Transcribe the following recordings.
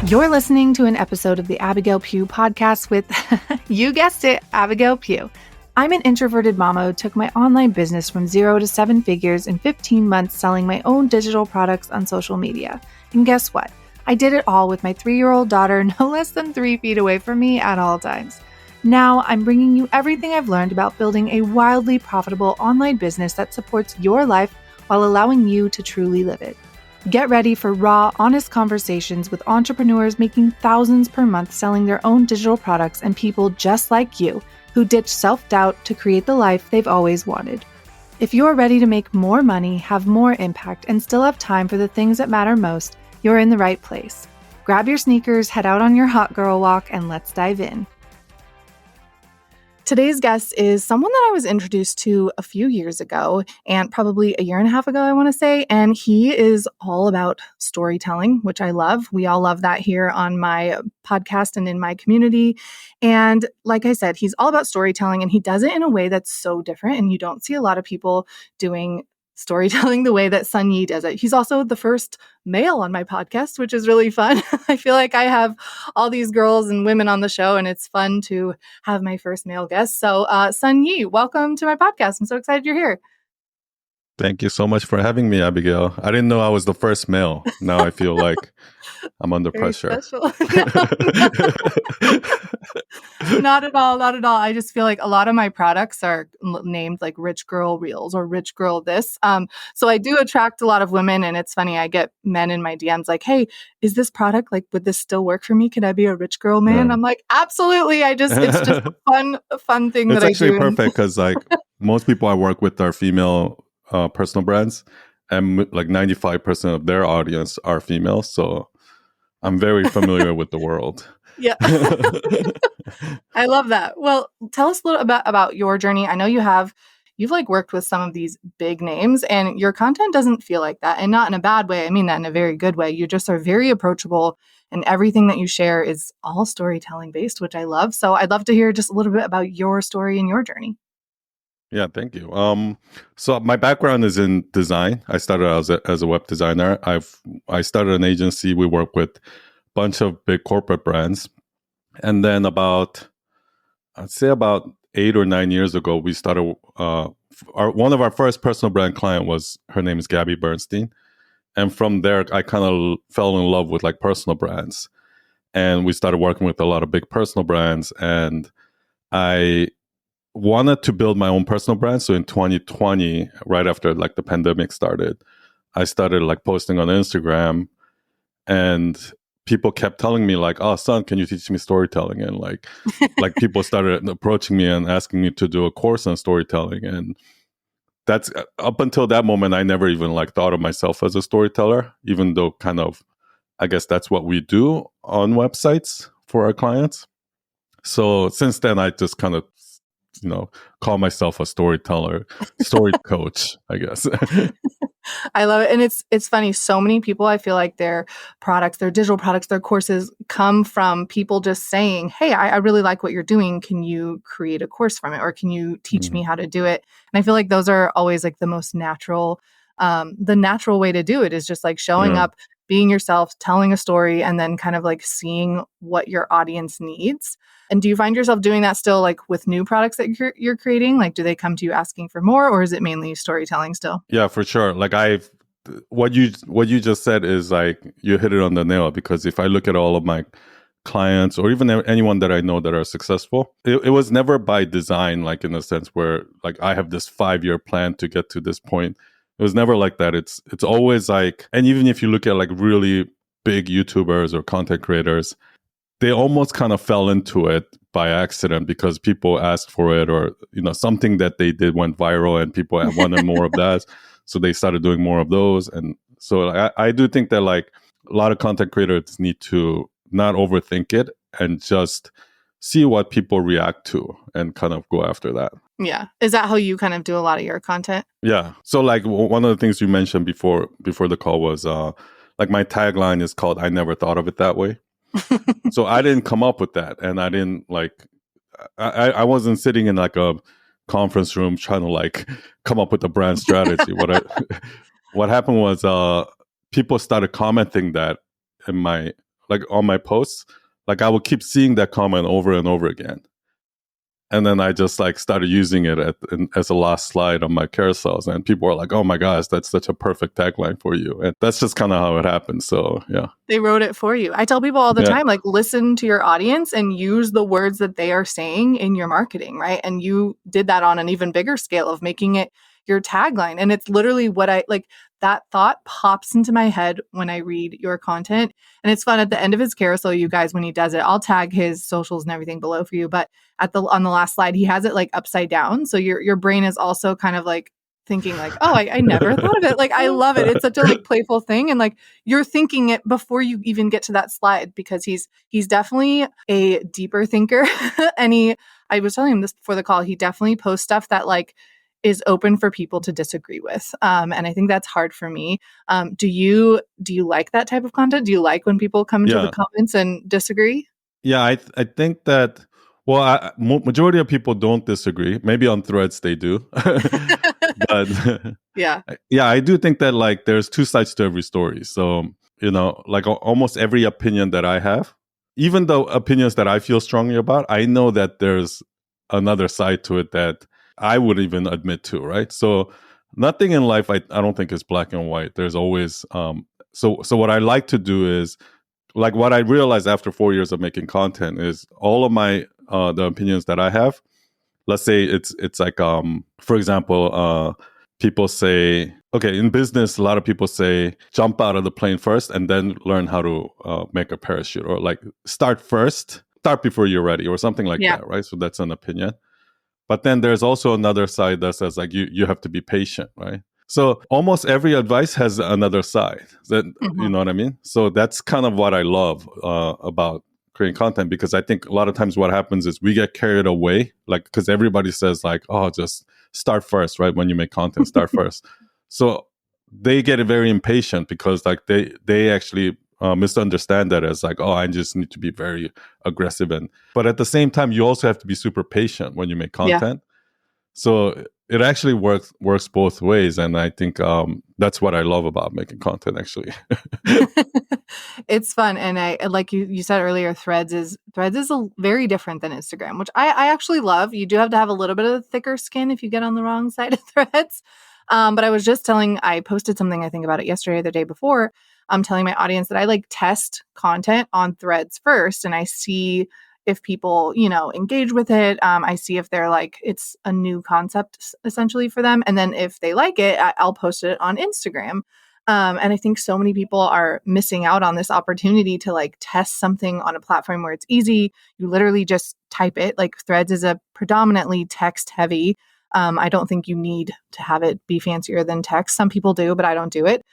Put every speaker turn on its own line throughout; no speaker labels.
You're listening to an episode of the Abigail Pugh podcast with, you guessed it, Abigail Pugh. I'm an introverted mama who took my online business from 0 to 7 figures in 15 months selling my own digital products on social media. And guess what? I did it all with my 3-year-old daughter no less than 3 feet away from me at all times. Now I'm bringing you everything I've learned about building a wildly profitable online business that supports your life while allowing you to truly live it. Get ready for raw, honest conversations with entrepreneurs making thousands per month selling their own digital products and people just like you who ditch self-doubt to create the life they've always wanted. If you're ready to make more money, have more impact, and still have time for the things that matter most, you're in the right place. Grab your sneakers, head out on your hot girl walk, and let's dive in. Today's guest is someone that I was introduced to a few years ago, and probably a year and a half ago, I want to say, and he is all about storytelling, which I love. We all love that here on my podcast and in my community. And like I said, he's all about storytelling, and he does it in a way that's so different, and you don't see a lot of people doing storytelling the way that Sun Yi does it. He's also the first male on my podcast, which is really fun. I feel like I have all these girls and women on the show, and it's fun to have my first male guest. So Sun Yi, welcome to my podcast. I'm so excited you're here.
Thank you so much for having me, Abigail. I didn't know I was the first male. Now I feel like I'm under pressure.
Not at all. Not at all. I just feel like a lot of my products are named like Rich Girl Reels or Rich Girl this. So I do attract a lot of women, and it's funny. I get men in my DMs like, "Hey, is this product like? Would this still work for me? Can I be a rich girl man?"
Yeah.
I'm like, "Absolutely." It's just a fun thing
it's
that I do.
It's actually perfect because like most people I work with are female personal brands, and like 95% of their audience are female. So I'm very familiar with the world.
Yeah. I love that. Well, tell us a little about your journey. I know you've like worked with some of these big names, and your content doesn't feel like that, and not in a bad way. I mean that in a very good way. You just are very approachable, and everything that you share is all storytelling based, which I love. So I'd love to hear just a little bit about your story and your journey.
Yeah, thank you. So my background is in design. I started as a web designer. I started an agency. We work with a bunch of big corporate brands. And then I'd say about 8 or 9 years ago, we started, one of our first personal brand client her name is Gabby Bernstein. And from there, I kind of fell in love with like personal brands. And we started working with a lot of big personal brands. And I wanted to build my own personal brand. So in 2020, right after like the pandemic started, I started like posting on Instagram, and people kept telling me like, "Oh, son, can you teach me storytelling?" And like people started approaching me and asking me to do a course on storytelling. And that's up until that moment, I never even like thought of myself as a storyteller, even though kind of, I guess that's what we do on websites for our clients. So since then, I just kind of, call myself a storyteller, story coach, I guess.
I love it. And it's funny. So many people, I feel like their products, their digital products, their courses come from people just saying, "Hey, I really like what you're doing. Can you create a course from it? Or can you teach me how to do it?" And I feel like those are always like the most natural, the natural way to do it is just like showing up, being yourself, telling a story, and then kind of like seeing what your audience needs. And do you find yourself doing that still like with new products that you're creating? Like, do they come to you asking for more, or is it mainly storytelling still?
Yeah, for sure. Like what you just said is like, you hit it on the nail, because if I look at all of my clients or even anyone that I know that are successful, it was never by design, like in a sense where like I have this 5-year plan to get to this point. It was never like that. It's always like, and even if you look at like really big YouTubers or content creators, they almost kind of fell into it by accident because people asked for it, or something that they did went viral and people wanted more of that, so they started doing more of those. And so I do think that like a lot of content creators need to not overthink it and just see what people react to and kind of go after that.
Yeah. Is that how you kind of do a lot of your content?
Yeah. So like one of the things you mentioned before the call was like my tagline is called "I never thought of it that way." So I didn't come up with that, and I didn't like, I wasn't sitting in like a conference room trying to like come up with a brand strategy. What happened was people started commenting that in my like on my posts, like I would keep seeing that comment over and over again. And then I just like started using it as a last slide on my carousels, and people were like, "Oh my gosh, that's such a perfect tagline for you." And that's just kind of how it happened. So yeah,
They wrote it for you. I tell people all the
yeah,
time, like, listen to your audience and use the words that they are saying in your marketing, right? And you did that on an even bigger scale of making it your tagline. And it's literally what I like, that thought pops into my head when I read your content. And it's fun at the end of his carousel, you guys, when he does it, I'll tag his socials and everything below for you. But on the last slide, he has it like upside down. So your brain is also kind of like thinking like, oh, I never thought of it. Like, I love it. It's such a like playful thing. And like, you're thinking it before you even get to that slide, because he's definitely a deeper thinker. And I was telling him this before the call, he definitely posts stuff that like is open for people to disagree with. And I think that's hard for me. Do you like that type of content? Do you like when people come into the
yeah,
comments and disagree?
yeah. I think that, well, majority of people don't disagree. Maybe on Threads they do, but
Yeah.
yeah, I do think that like there's two sides to every story. So like almost every opinion that I have, even though opinions that I feel strongly about, I know that there's another side to it that I would even admit to, right? So nothing in life I don't think is black and white. There's always so what I like to do is, like, what I realized after 4 years of making content is all of my the opinions that I have, let's say it's like for example, people say, okay, in business a lot of people say jump out of the plane first and then learn how to make a parachute, or like start before you're ready, or something like
Yeah.
that, right? So that's an opinion. But then there's also another side that says like you have to be patient, right? So almost every advice has another side. That you
Mhm.
know what I mean? So that's kind of what I love about creating content, because I think a lot of times what happens is we get carried away, like because everybody says like, oh, just start first, right? When you make content, start first. So they get very impatient because like they actually misunderstand that as like, oh, I just need to be very aggressive, but at the same time you also have to be super patient when you make
Yeah.
content. So it actually works both ways, and I think that's what I love about making content, actually.
It's fun. And I like you said earlier, Threads is very different than Instagram, which I actually love. You do have to have a little bit of thicker skin if you get on the wrong side of Threads. But I posted something, I think, about it yesterday or the day before. I'm telling my audience that I like test content on Threads first, and I see if people, engage with it. I see if they're like, it's a new concept essentially for them. And then if they like it, I'll post it on Instagram. And I think so many people are missing out on this opportunity to like test something on a platform where it's easy. You literally just type it. Like Threads is a predominantly text heavy. I don't think you need to have it be fancier than text. Some people do, but I don't do it.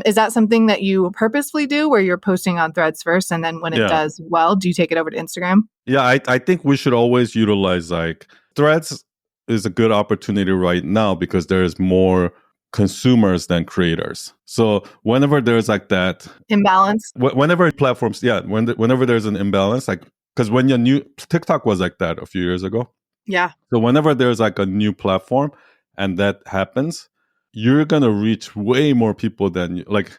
Is that something that you purposefully do where you're posting on Threads first, and then when it
Yeah.
does well, do you take it over to Instagram?
Yeah, I think we should always utilize like Threads is a good opportunity right now because there's more consumers than creators. So whenever there's like that,
Imbalance?
whenever platforms, yeah, whenever there's an imbalance, like because when your new TikTok was like that a few years ago.
Yeah.
So whenever there's like a new platform and that happens, you're gonna reach way more people than like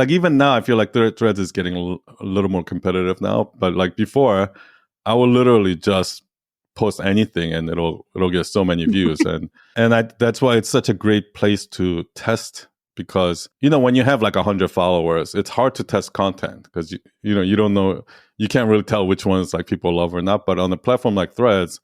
even now. I feel like Threads is getting a little more competitive now, but like before, I will literally just post anything and it'll get so many views, and that's why it's such a great place to test, because when you have like 100 followers, it's hard to test content because you don't know, you can't really tell which ones like people love or not. But on a platform like Threads,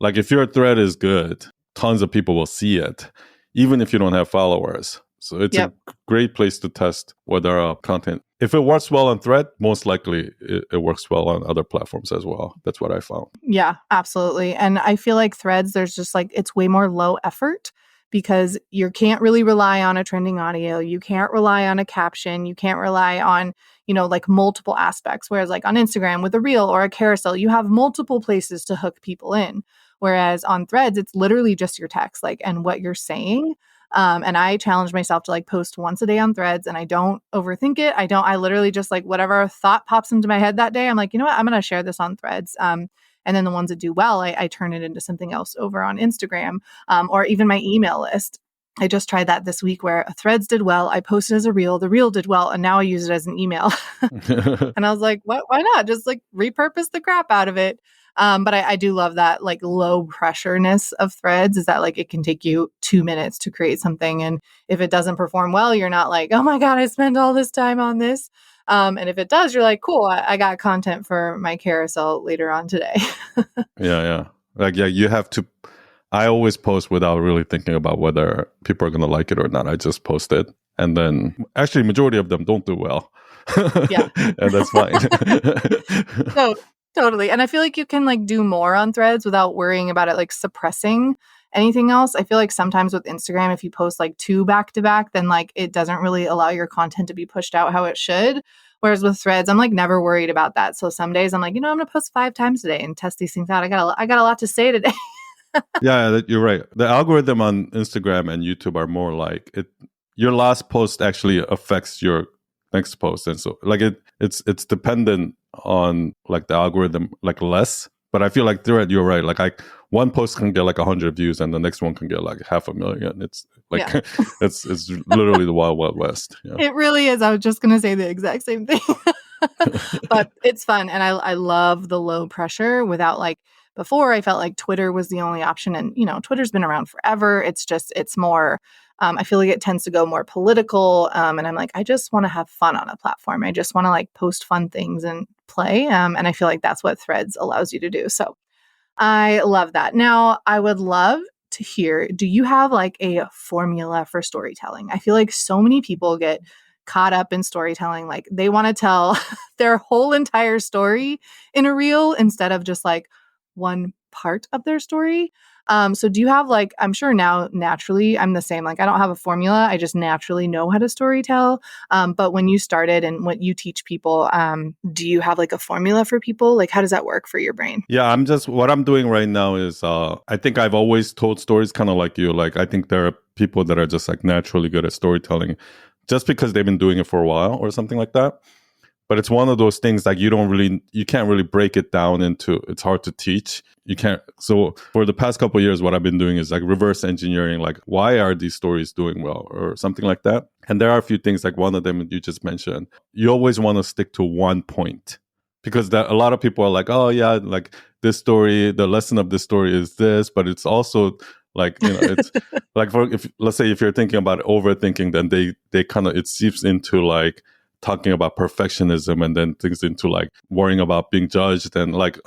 like if your thread is good, tons of people will see it, even if you don't have followers. So it's a
Yep.
great place to test whether content, if it works well on Thread, most likely it works well on other platforms as well. That's what I found.
Yeah, absolutely. And I feel like Threads, there's just like, it's way more low effort because you can't really rely on a trending audio. You can't rely on a caption. You can't rely on, like multiple aspects. Whereas like on Instagram with a reel or a carousel, you have multiple places to hook people in. Whereas on Threads, it's literally just your text, like, and what you're saying. And I challenge myself to like post once a day on Threads, and I don't overthink it. I literally just like whatever thought pops into my head that day, I'm like, you know what, I'm going to share this on Threads. And then the ones that do well, I turn it into something else over on Instagram, or even my email list. I just tried that this week where a threads did well. I posted as a reel, the reel did well, and now I use it as an email. And I was like, what? Why not? Just like repurpose the crap out of it. But I do love that like low pressureness of threads is that like it can take you 2 minutes to create something. And if it doesn't perform well, you're not like, oh my God, I spent all this time on this. And if it does, you're like, cool, I got content for my carousel later on today.
Yeah. Like, yeah, you have to. I always post without really thinking about whether people are going to like it or not. I just post it. And then actually, majority of them don't do well.
Yeah.
And that's fine.
So totally. And I feel like you can like do more on threads without worrying about it like suppressing anything else. I feel like sometimes with Instagram, if you post like 2 back to back, then like it doesn't really allow your content to be pushed out how it should. Whereas with threads, I'm like never worried about that. So some days I'm like, I'm going to post 5 times today and test these things out. I got a lot to say today.
Yeah, you're right. The algorithm on Instagram and YouTube are more like it. Your last post actually affects your next post, and so like it's dependent on like the algorithm like less. But I feel like Thread, you're right. Like one post can get like 100 views, and the next one can get like 500,000. It's like it's literally the wild west. Yeah.
It really is. I was just going to say the exact same thing. But it's fun, and I love the low pressure without like. Before, I felt like Twitter was the only option. And, Twitter's been around forever. It's more, I feel like it tends to go more political. And I'm like, I just want to have fun on a platform. I just want to like post fun things and play. And I feel like that's what Threads allows you to do. So I love that. Now, I would love to hear, do you have like a formula for storytelling? I feel like so many people get caught up in storytelling. Like they want to tell their whole entire story in a reel instead of just like, one part of their story. So do you have like, I'm sure now naturally I'm the same. Like I don't have a formula. I just naturally know how to storytell. But when you started and what you teach people, do you have like a formula for people? Like how does that work for your brain?
Yeah, what I'm doing right now is I think I've always told stories kind of like you. Like I think there are people that are just like naturally good at storytelling just because they've been doing it for a while or something like that. But it's one of those things like you can't really break it down into, it's hard to teach. You can't. So for the past couple of years, what I've been doing is like reverse engineering, like why are these stories doing well or something like that. And there are a few things like one of them you just mentioned. You always want to stick to one point because a lot of people are like, oh yeah, like this story, the lesson of this story is this, but it's also like, it's like let's say if you're thinking about overthinking, then they kind of, it seeps into like, talking about perfectionism and then things into like worrying about being judged and like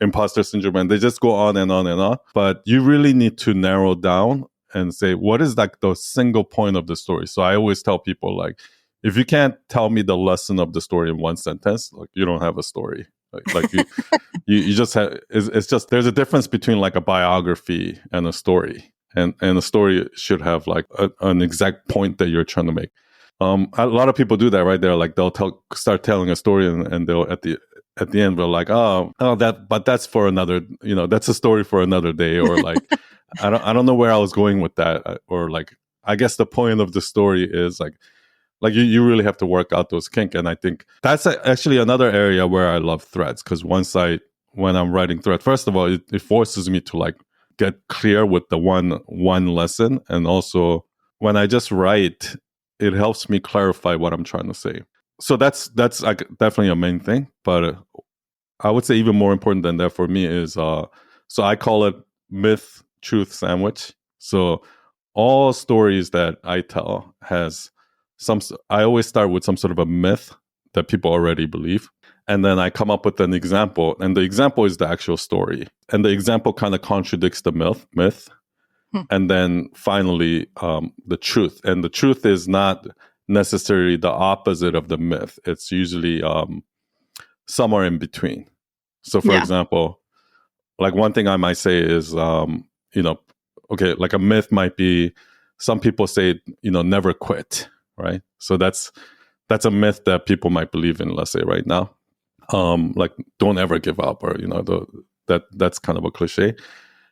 imposter syndrome, and they just go on and on and on. But you really need to narrow down and say what is like the single point of the story. So I always tell people like, if you can't tell me the lesson of the story in one sentence, like you don't have a story. Like you just have, it's just, there's a difference between like a biography and a story, and a story should have like an exact point that you're trying to make. A lot of people do that, right? They're like, they'll start telling a story and they'll at the end they're like, but that's for another, that's a story for another day, or like, I don't know where I was going with that, or like, I guess the point of the story is like you really have to work out those kinks. And I think that's actually another area where I love Threads, because when I'm writing Thread, first of all, it forces me to like get clear with the one lesson, and also when I just write, it helps me clarify what I'm trying to say. So that's like definitely a main thing. But I would say even more important than that for me is, so I call it myth truth sandwich. So all stories that I tell I always start with some sort of a myth that people already believe. And then I come up with an example, and the example is the actual story. And the example kind of contradicts the myth. And then finally, the truth. And the truth is not necessarily the opposite of the myth. It's usually somewhere in between. So, for example, like one thing I might say is, okay, like a myth might be, some people say, never quit, right? So that's a myth that people might believe in, let's say right now. Like don't ever give up, or, that's kind of a cliche.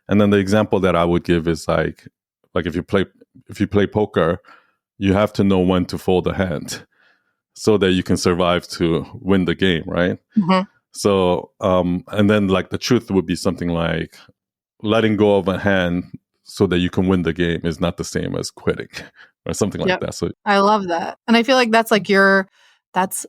And then the example that I would give is like if you play poker, you have to know when to fold a hand so that you can survive to win the game, right?
Mm-hmm.
So, and then like the truth would be something like letting go of a hand so that you can win the game is not the same as quitting or something like
Yep.
that. So
I love that. And I feel like that's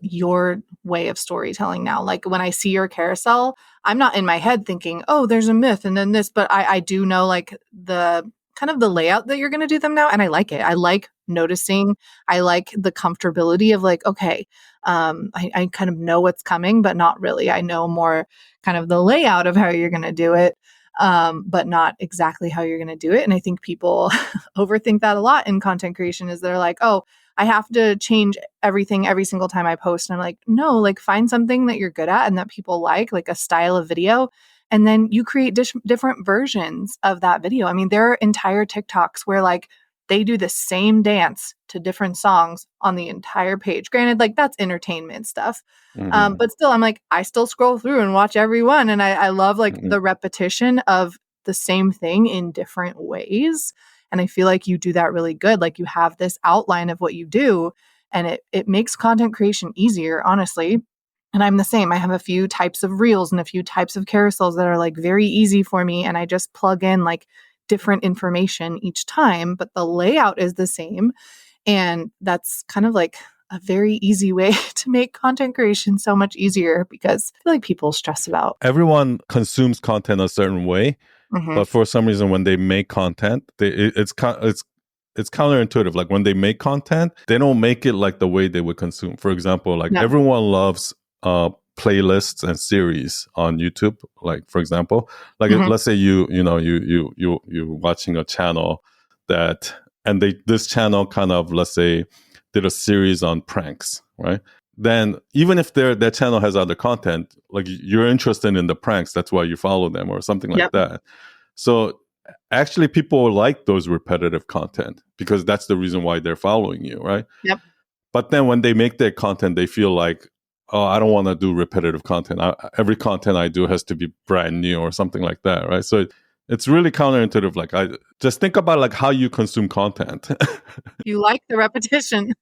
your way of storytelling now. Like when I see your carousel, I'm not in my head thinking, oh, there's a myth and then this, but I do know like the kind of the layout that you're going to do them now. And I like it. I like noticing. I like the comfortability of like, okay, I kind of know what's coming, but not really. I know more kind of the layout of how you're going to do it, but not exactly how you're going to do it. And I think people overthink that a lot in content creation is they're like, oh, I have to change everything every single time I post. And I'm like, no, like find something that you're good at and that people like a style of video. And then you create different versions of that video. I mean, there are entire TikToks where like they do the same dance to different songs on the entire page. Granted, like that's entertainment stuff. But still, I'm like, I still scroll through and watch every one. And I love like the repetition of the same thing in different ways. And I feel like you do that really good. Like you have this outline of what you do and it makes content creation easier, honestly. And I'm the same. I have a few types of reels and a few types of carousels that are like very easy for me. And I just plug in like different information each time, but the layout is the same. And that's kind of like a very easy way to make content creation so much easier because I feel like people stress about.
everyone consumes content a certain way, but for some reason, when they make content, it's counterintuitive. Like when they make content, they don't make it like the way they would consume. For example, like everyone loves playlists and series on YouTube. Like for example, like let's say you're watching a channel and this channel kind of, let's say, did a series on pranks, right? Then even if their channel has other content, like you're interested in the pranks, that's why you follow them or something like that. So actually people like those repetitive content because that's the reason why they're following you, right?
Yep.
But then when they make their content, they feel like, oh, I don't want to do repetitive content. Every content I do has to be brand new or something like that, right? So it's really counterintuitive. Like I just think about like how you consume content.
You like the repetition.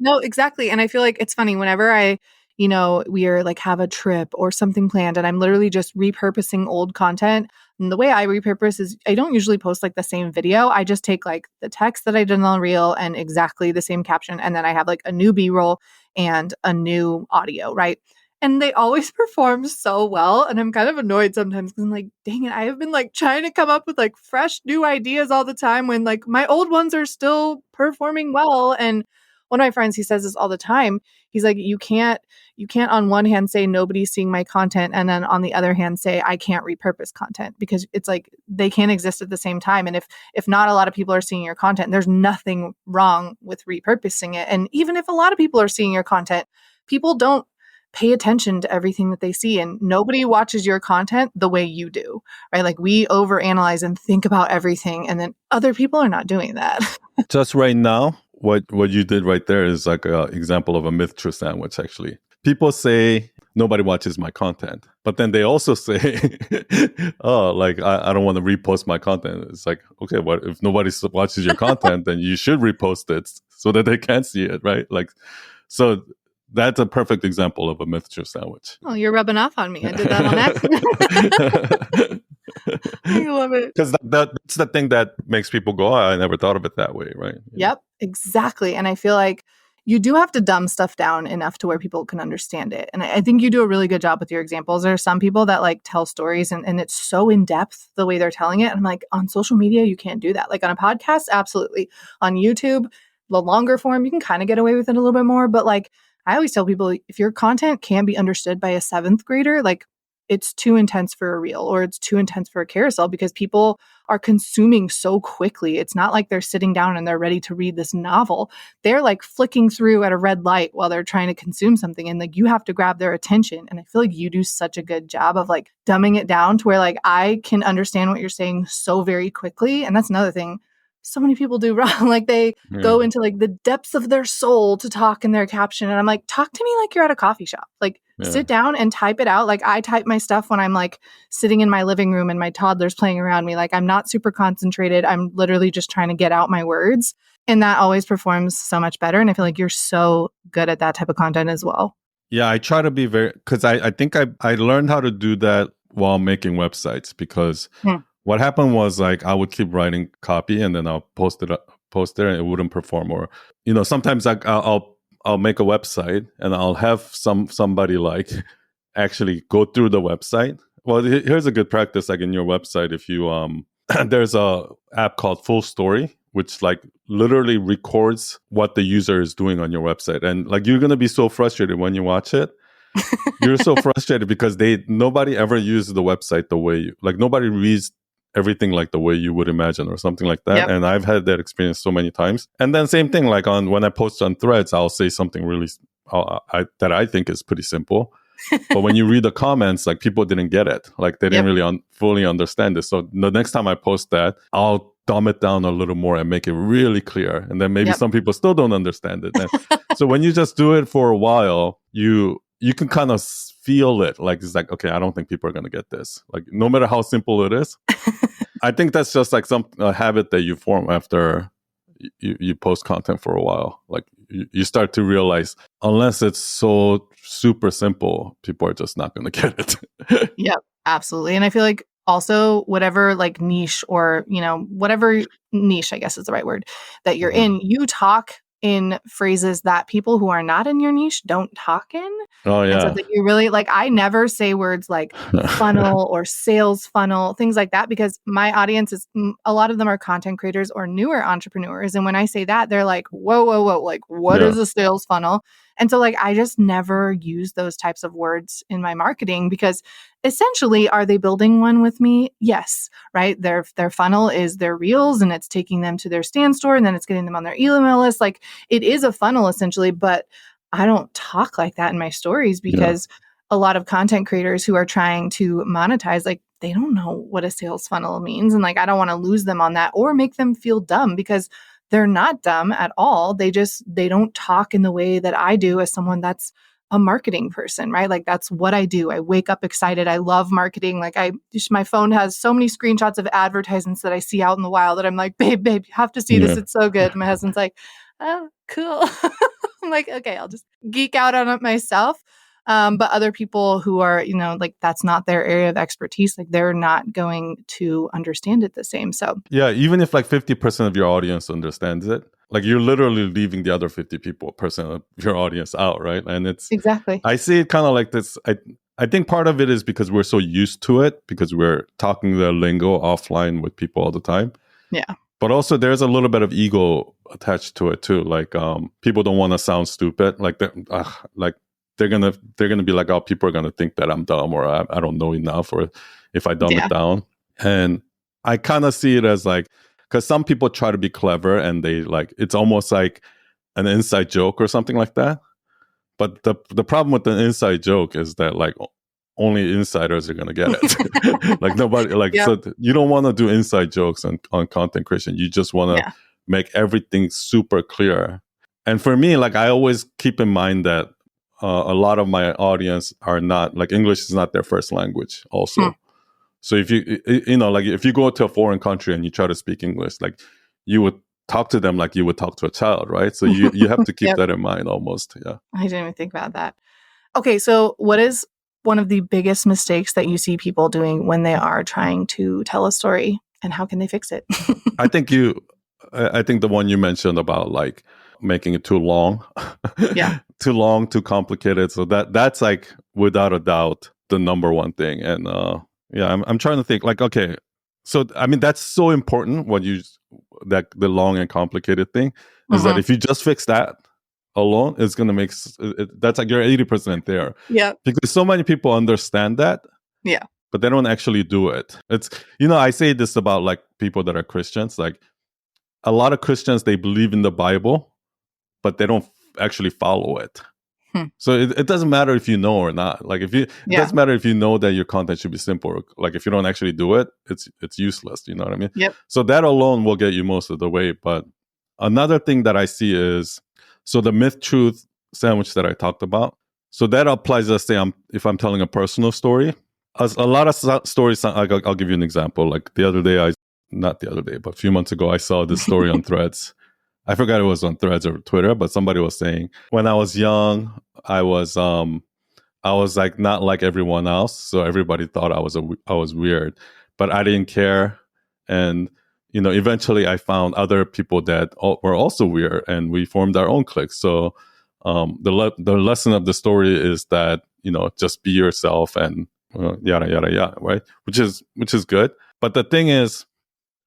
No, exactly. And I feel like it's funny whenever we are like have a trip or something planned and I'm literally just repurposing old content. And the way I repurpose is I don't usually post like the same video. I just take like the text that I did on Reel and exactly the same caption. And then I have like a new B-roll and a new audio, right? And they always perform so well. And I'm kind of annoyed sometimes because I'm like, dang it, I have been like trying to come up with like fresh new ideas all the time when like my old ones are still performing well. And one of my friends, he says this all the time. He's like, you can't on one hand say nobody's seeing my content and then on the other hand say I can't repurpose content because it's like they can't exist at the same time. And if not a lot of people are seeing your content, there's nothing wrong with repurposing it. And even if a lot of people are seeing your content, people don't pay attention to everything that they see and nobody watches your content the way you do, right? Like we overanalyze and think about everything and then other people are not doing that.
Just right now, what you did right there is like an example of a myth truth sandwich, actually. People say nobody watches my content, but then they also say, oh, like I don't want to repost my content. It's like, okay, what if nobody watches your content, then you should repost it so that they can see it, right? Like, so that's a perfect example of a myth truth sandwich.
Oh, you're rubbing off on me. I did that on accident. I love it.
Because that's the thing that makes people go, oh, I never thought of it that way, right?
Yep, exactly. And I feel like you do have to dumb stuff down enough to where people can understand it. And I think you do a really good job with your examples. There are some people that like tell stories and it's so in depth the way they're telling it. And I'm like, on social media, you can't do that. Like on a podcast, absolutely. On YouTube, the longer form, you can kind of get away with it a little bit more. But like I always tell people, if your content can be understood by a 7th grader, like it's too intense for a reel or it's too intense for a carousel because people are consuming so quickly. It's not like they're sitting down and they're ready to read this novel. They're like flicking through at a red light while they're trying to consume something. And like you have to grab their attention. And I feel like you do such a good job of like dumbing it down to where like I can understand what you're saying so very quickly. And that's another thing so many people do wrong. Like they go into like the depths of their soul to talk in their caption. And I'm like, talk to me like you're at a coffee shop. Like sit down and type it out. Like I type my stuff when I'm like sitting in my living room and my toddler's playing around me. Like I'm not super concentrated. I'm literally just trying to get out my words. And that always performs so much better. And I feel like you're so good at that type of content as well.
Yeah, I try to be because I think I learned how to do that while making websites because what happened was like I would keep writing copy and then I'll post it and it wouldn't perform. Or sometimes I'll make a website and I'll have somebody like actually go through the website. Well, here's a good practice. Like in your website, if you there's a app called Full Story, which like literally records what the user is doing on your website, and like you're gonna be so frustrated when you watch it. You're so frustrated because nobody ever uses the website the way nobody reads everything like the way you would imagine or something like that.
Yep.
And I've had that experience so many times. And then same thing, like when I post on Threads, I'll say something really that I think is pretty simple. But when you read the comments, like people didn't get it. Like they didn't really fully understand it. So the next time I post that, I'll dumb it down a little more and make it really clear. And then maybe some people still don't understand it. And so when you just do it for a while, you can kind of feel it. Like it's like, okay, I don't think people are going to get this. Like no matter how simple it is. I think that's just like a habit that you form after you post content for a while. Like you start to realize unless it's so super simple, people are just not going to get it.
Yep, absolutely. And I feel like also whatever like niche or, whatever niche, I guess is the right word, that you're in, you talk in phrases that people who are not in your niche don't talk in.
Oh, yeah.
And so that you really I never say words like funnel or sales funnel, things like that, because my audience is, a lot of them are content creators or newer entrepreneurs. And when I say that, they're like, whoa, whoa, whoa, like what is a sales funnel? And so I just never use those types of words in my marketing because essentially, are they building one with me? Yes, right? Their funnel is their reels and it's taking them to their stand store and then it's getting them on their email list. Like it is a funnel essentially, but I don't talk like that in my stories because a lot of content creators who are trying to monetize, like they don't know what a sales funnel means. And I don't want to lose them on that or make them feel dumb because they're not dumb at all. They don't talk in the way that I do as someone that's a marketing person, right? Like that's what I do. I wake up excited. I love marketing. Like my phone has so many screenshots of advertisements that I see out in the wild that I'm like, babe, you have to see this. It's so good. My husband's like, oh, cool. I'm like, okay, I'll just geek out on it myself. But other people who are, that's not their area of expertise, like they're not going to understand it the same. So
yeah, even if like 50% of your audience understands it, like you're literally leaving the other 50% of your audience out, right? And it's
exactly.
I see it kind of like this. I think part of it is because we're so used to it because we're talking the lingo offline with people all the time.
Yeah.
But also there's a little bit of ego attached to it too. Like people don't want to sound stupid. Like they're gonna be like, oh, people are gonna think that I'm dumb or I don't know enough, or if I dumb it down. And I kind of see it as like, because some people try to be clever and they like it's almost like an inside joke or something like that. But the problem with the inside joke is that like only insiders are gonna get it. Like nobody so you don't want to do inside jokes on content creation. You just want to make everything super clear. And for me, like I always keep in mind that a lot of my audience are not like English is not their first language also. So if if you go to a foreign country and you try to speak English, like you would talk to them like you would talk to a child, right? So you have to keep that in mind almost. Yeah.
I didn't even think about that. Okay. So what is one of the biggest mistakes that you see people doing when they are trying to tell a story, and how can they fix it?
I think the one you mentioned about like making it too long, too long, too complicated. So that's like without a doubt the number one thing. And I'm trying to think like, okay, so I mean that's so important. The long and complicated thing is that if you just fix that alone, it's gonna make that's like you're 80% there.
Yeah,
because so many people understand that.
Yeah.
But they don't actually do it. It's, I say this about like people that are Christians. Like a lot of Christians, they believe in the Bible, but they don't actually follow it. So it doesn't matter if you know or not. Like it doesn't matter if you know that your content should be simple. Like if you don't actually do it, it's useless. You know what I mean?
Yep.
So that alone will get you most of the way. But another thing that I see is, so the myth truth sandwich that I talked about. So that applies, let's say if I'm telling a personal story. A lot of stories, I'll give you an example. Like not the other day, but a few months ago, I saw this story on Threads. I forgot it was on Threads or Twitter, but somebody was saying, when I was young, I was like not like everyone else, so everybody thought I was weird. but I didn't care. And eventually I found other people that were also weird, and we formed our own clique. So the lesson of the story is that just be yourself, and yada yada yada, right? Which is good. But the thing is,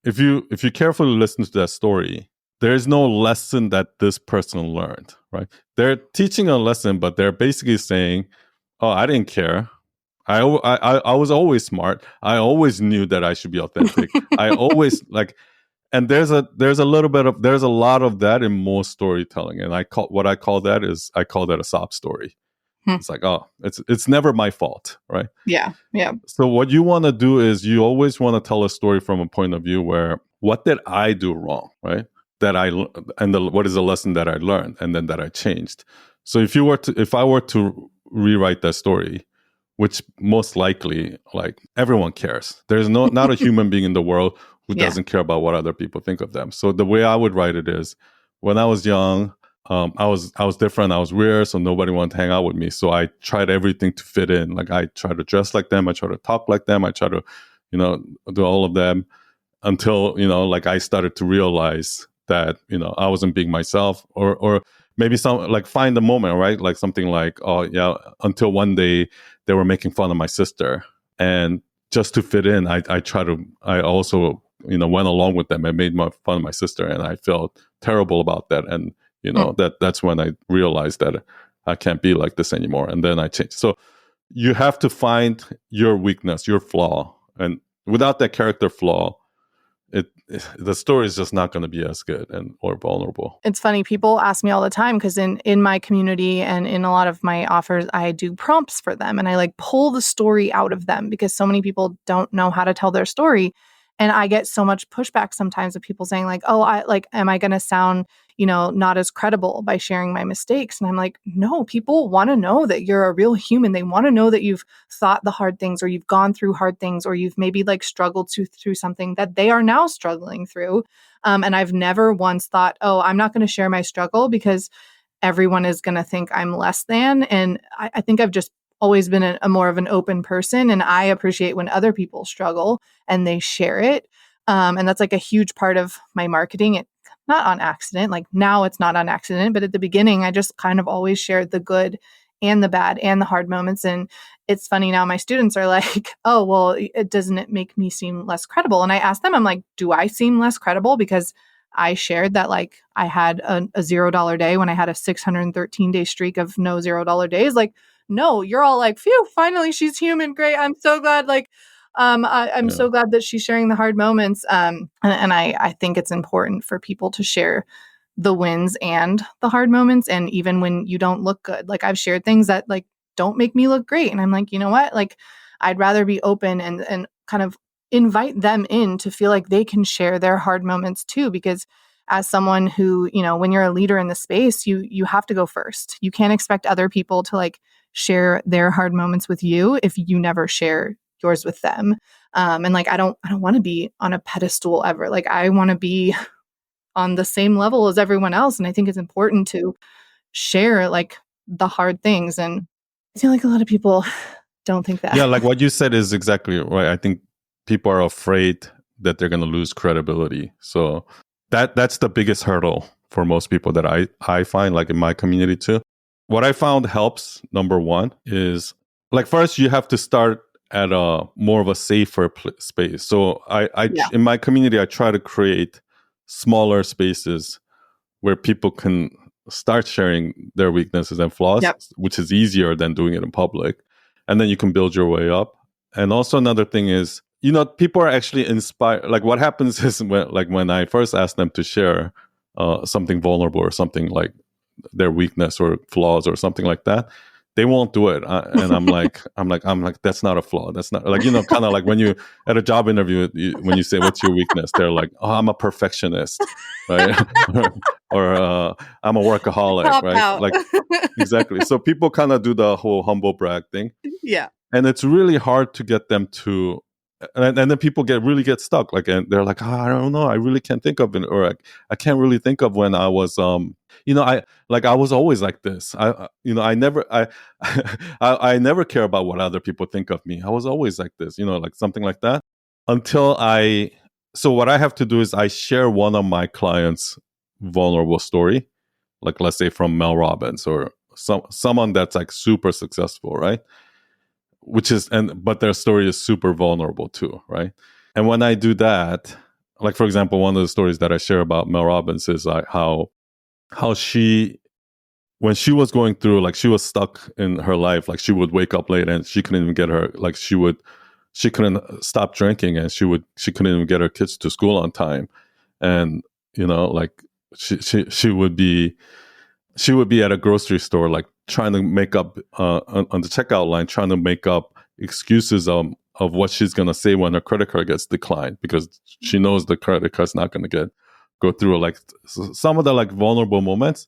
if you carefully listen to that story, there is no lesson that this person learned, right? They're teaching a lesson, but they're basically saying, "Oh, I didn't care. I was always smart. I always knew that I should be authentic. I always like." And there's a lot of that in most storytelling, and I call that a sob story.
Hmm.
It's like, oh, it's never my fault, right?
Yeah. Yeah.
So what you want to do is you always want to tell a story from a point of view where, what did I do wrong, right? What is the lesson that I learned, and then that I changed. So if I were to rewrite that story, which most likely, like, everyone cares. There's not a human being in the world who
Yeah.
doesn't care about what other people think of them. So the way I would write it is, when I was young, I was different. I was weird, so nobody wanted to hang out with me. So I tried everything to fit in. Like, I try to dress like them. I try to talk like them. I try to, do all of them, until like, I started to realize that I wasn't being myself, or maybe some, like, find the moment, right? Like something like, oh yeah, until one day they were making fun of my sister, and just to fit in, I also went along with them. I made fun of my sister, and I felt terrible about that. And that's when I realized that I can't be like this anymore. And then I changed. So you have to find your weakness, your flaw, and without that character flaw, the story is just not going to be as good or vulnerable.
It's funny, people ask me all the time, because in my community and in a lot of my offers, I do prompts for them, and I like pull the story out of them, because so many people don't know how to tell their story. And I get so much pushback sometimes of people saying like, oh, am I going to sound, not as credible by sharing my mistakes? And I'm like, no, people want to know that you're a real human. They want to know that you've thought the hard things, or you've gone through hard things, or you've maybe like struggled through something that they are now struggling through. And I've never once thought, oh, I'm not going to share my struggle because everyone is going to think I'm less than. And I think I've just always been a more of an open person. And I appreciate when other people struggle and they share it. And that's like a huge part of my marketing. It not on accident. Like, now it's not on accident, but at the beginning, I just kind of always shared the good and the bad and the hard moments. And it's funny now, my students are like, oh, well, doesn't it make me seem less credible? And I ask them, I'm like, do I seem less credible because I shared that like I had a $0 day when I had a 613-day streak of no $0 days? Like, no, you're all like, phew, finally she's human. Great. I'm so glad. Like, I'm so glad that she's sharing the hard moments. And I think it's important for people to share the wins and the hard moments. And even when you don't look good, like, I've shared things that like don't make me look great. And I'm like, you know what? Like, I'd rather be open and kind of invite them in to feel like they can share their hard moments too. Because as someone who, when you're a leader in the space, you have to go first. You can't expect other people to like share their hard moments with you if you never share yours with them. And like, I don't want to be on a pedestal ever. Like, I want to be on the same level as everyone else. And I think it's important to share like the hard things. And I feel like a lot of people don't think that.
Yeah, like what you said is exactly right. I think people are afraid that they're going to lose credibility. So that's the biggest hurdle for most people that I find, like in my community too. What I found helps, number one, is like, first you have to start at a more of a safer space. So in my community, I try to create smaller spaces where people can start sharing their weaknesses and flaws, which is easier than doing it in public. And then you can build your way up. And also another thing is, people are actually inspired. Like, what happens is when I first ask them to share something vulnerable or something like their weakness or flaws or something like that, they won't do it. And I'm like, that's not a flaw. That's not like, kind of like when you at a job interview, when you say, what's your weakness? They're like, oh, I'm a perfectionist, right? or I'm a workaholic,
Pop
right?
out.
Like, exactly. So people kind of do the whole humble brag thing.
Yeah.
And it's really hard to get them to, and then people really get stuck. Like, and they're like, I don't know, I really can't think of it, or I can't really think of when I was, I was always like this. I never, I never care about what other people think of me. I was always like this, like something like that. until I, so what I have to do is I share one of my clients' vulnerable story, like let's say from Mel Robbins or someone that's like super successful, right? Which is, and but their story is super vulnerable too, right? And when I do that, like for example, one of the stories that I share about Mel Robbins is like how she, when she was going through, like she was stuck in her life, like she would wake up late and she couldn't even get her, like she couldn't stop drinking, and she couldn't even get her kids to school on time. And like she would be, she would be at a grocery store, like trying to make up on the checkout line, trying to make up excuses of what she's going to say when her credit card gets declined, because she knows the credit card's not going to go through, like some of the like vulnerable moments.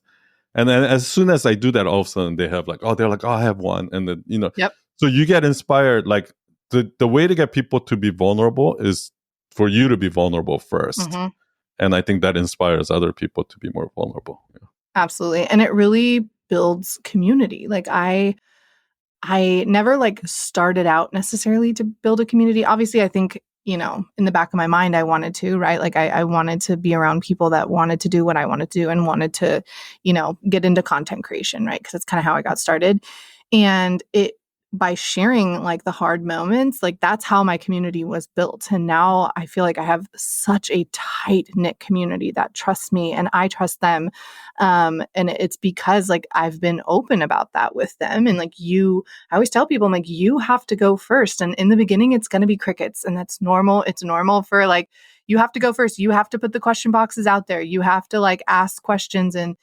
And then as soon as I do that, all of a sudden they have like, oh, they're like, oh, I have one. And then,
Yep.
so you get inspired. Like the way to get people to be vulnerable is for you to be vulnerable first.
Mm-hmm.
And I think that inspires other people to be more vulnerable. Yeah.
Absolutely. And it really builds community. Like I never like started out necessarily to build a community. Obviously, I think, in the back of my mind, I wanted to, right? Like I wanted to be around people that wanted to do what I wanted to do and wanted to, get into content creation, right? Because that's kind of how I got started. And by sharing like the hard moments, like that's how my community was built. And now I feel like I have such a tight knit community that trusts me and I trust them. And it's because like I've been open about that with them. And like I always tell people, I'm like, you have to go first. And in the beginning, it's going to be crickets, and that's normal. It's normal for like, you have to go first. You have to put the question boxes out there. You have to like ask questions and,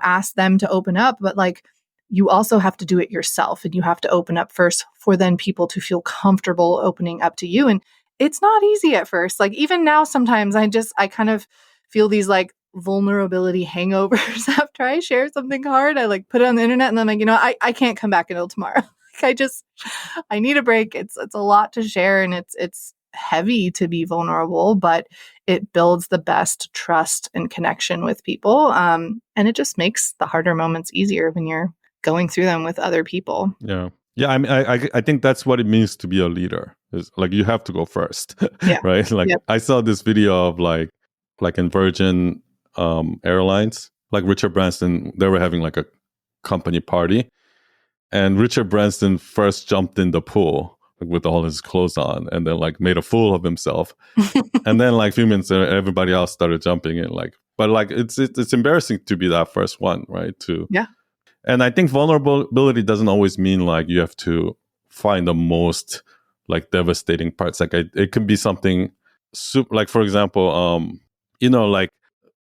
ask them to open up. But like, you also have to do it yourself, and you have to open up first for then people to feel comfortable opening up to you. And it's not easy at first. Like even now, sometimes I kind of feel these like vulnerability hangovers after I share something hard. I like put it on the internet and then I'm like, I can't come back until tomorrow. Like I need a break. It's a lot to share, and it's heavy to be vulnerable, but it builds the best trust and connection with people. And it just makes the harder moments easier when you're going through them with other people.
Yeah. Yeah. I mean, I think that's what it means to be a leader. Is like you have to go first.
Yeah.
Right. Like
Yep.
I saw this video of like in Virgin Airlines, like Richard Branson, they were having like a company party, and Richard Branson first jumped in the pool like with all his clothes on, and then like made a fool of himself. And then like a few minutes later, everybody else started jumping in. Like, but like it's embarrassing to be that first one, right?
Yeah.
And I think vulnerability doesn't always mean like you have to find the most like devastating parts. Like it can be something super, like for example, like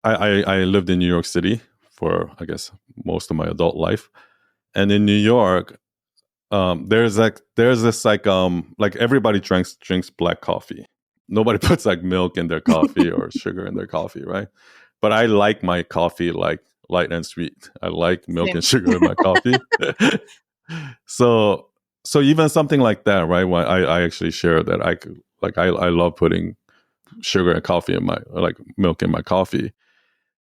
I lived in New York City for I guess most of my adult life, and in New York, there's this like everybody drinks black coffee. Nobody puts like milk in their coffee or sugar in their coffee, right? But I like my coffee like light and sweet. I like milk
Same.
and sugar in my coffee. so even something like that, right? When I actually share that I could like I love putting sugar and coffee in my like milk in my coffee.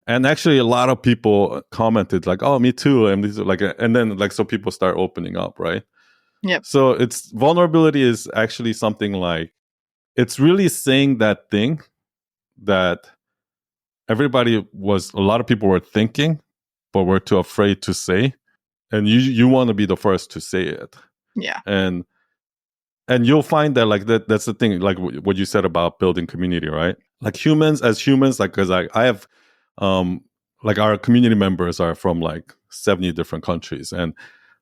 And actually a lot of people commented like, oh, me too. And these are like and then like so people start opening up, right?
Yep.
So it's vulnerability is actually something like it's really saying that thing that a lot of people were thinking, but were too afraid to say. And you want to be the first to say it.
Yeah.
And you'll find that like that's the thing, like what you said about building community, right? Like as humans, like because I have like our community members are from like 70 different countries and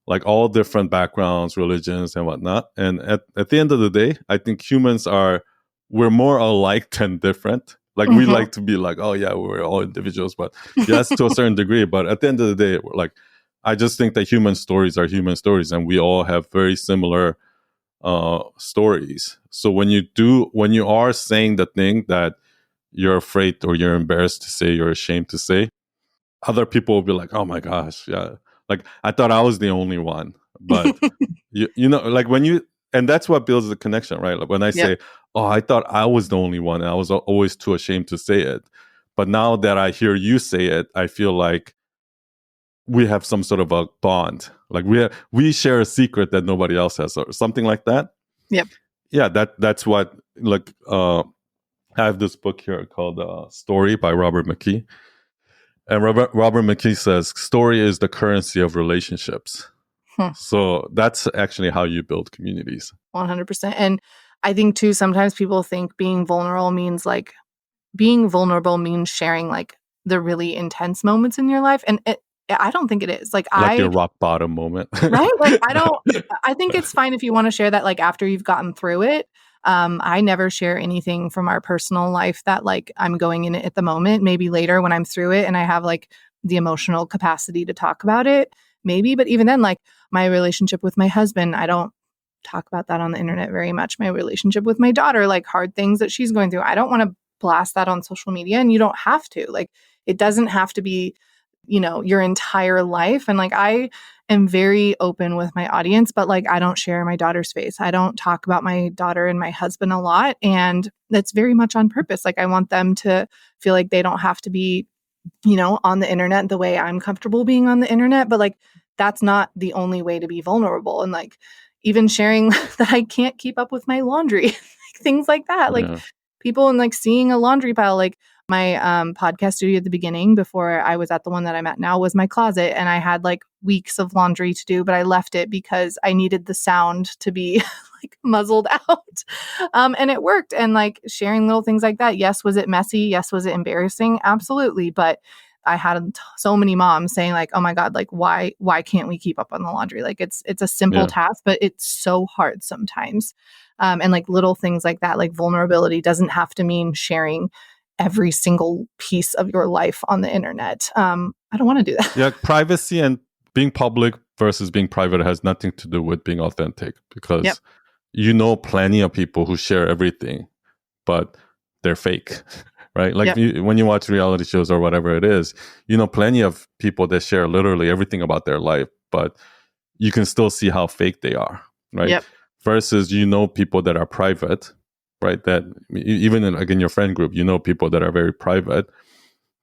like all different backgrounds, religions and whatnot. And at the end of the day, I think we're more alike than different. Like we
Mm-hmm.
like to be like, oh yeah, we're all individuals, but yes, to a certain degree. But at the end of the day, like I just think that human stories are human stories, and we all have very similar stories. So when you are saying the thing that you're afraid or you're embarrassed to say, you're ashamed to say, other people will be like, oh my gosh, yeah, like I thought I was the only one. But like and that's what builds the connection, right? Like when I
Yep.
say, oh, I thought I was the only one and I was always too ashamed to say it, but now that I hear you say it, I feel like we have some sort of a bond, like we share a secret that nobody else has or something like that.
Yep.
yeah, that's what, like, I have this book here called Story by Robert McKee. And Robert McKee says story is the currency of relationships.
Hmm.
So that's actually how you build communities.
100%. And I think too, sometimes people think being vulnerable means sharing like the really intense moments in your life. And I don't think it is. Like
Like your rock bottom moment.
right? Like I think it's fine if you want to share that like after you've gotten through it. I never share anything from our personal life that like I'm going in it at the moment. Maybe later when I'm through it and I have like the emotional capacity to talk about it, maybe. But even then, like my relationship with my husband, I don't talk about that on the internet very much. My relationship with my daughter, like hard things that she's going through, I don't want to blast that on social media, and you don't have to. Like it doesn't have to be, your entire life. And like I am very open with my audience, but like I don't share my daughter's face. I don't talk about my daughter and my husband a lot. And that's very much on purpose. Like I want them to feel like they don't have to be, on the internet the way I'm comfortable being on the internet. But like that's not the only way to be vulnerable. And like even sharing that I can't keep up with my laundry, like, things like that. Like
Yeah.
people and like seeing a laundry pile, like my podcast studio at the beginning before I was at the one that I'm at now was my closet, and I had like weeks of laundry to do, but I left it because I needed the sound to be like muzzled out. And it worked. And like sharing little things like that. Yes, was it messy? Yes, was it embarrassing? Absolutely. But I had so many moms saying like, "Oh my God, like why can't we keep up on the laundry? Like it's a simple
Yeah.
task, but it's so hard sometimes." And like little things like that, like vulnerability doesn't have to mean sharing every single piece of your life on the internet. I don't want to do that.
Yeah. Privacy and being public versus being private has nothing to do with being authentic,
Yep.
because plenty of people who share everything, but they're fake, right? Like
Yep.
when you watch reality shows or whatever it is, plenty of people that share literally everything about their life, but you can still see how fake they are, right?
Yep.
Versus, people that are private, right? That even in your friend group, people that are very private,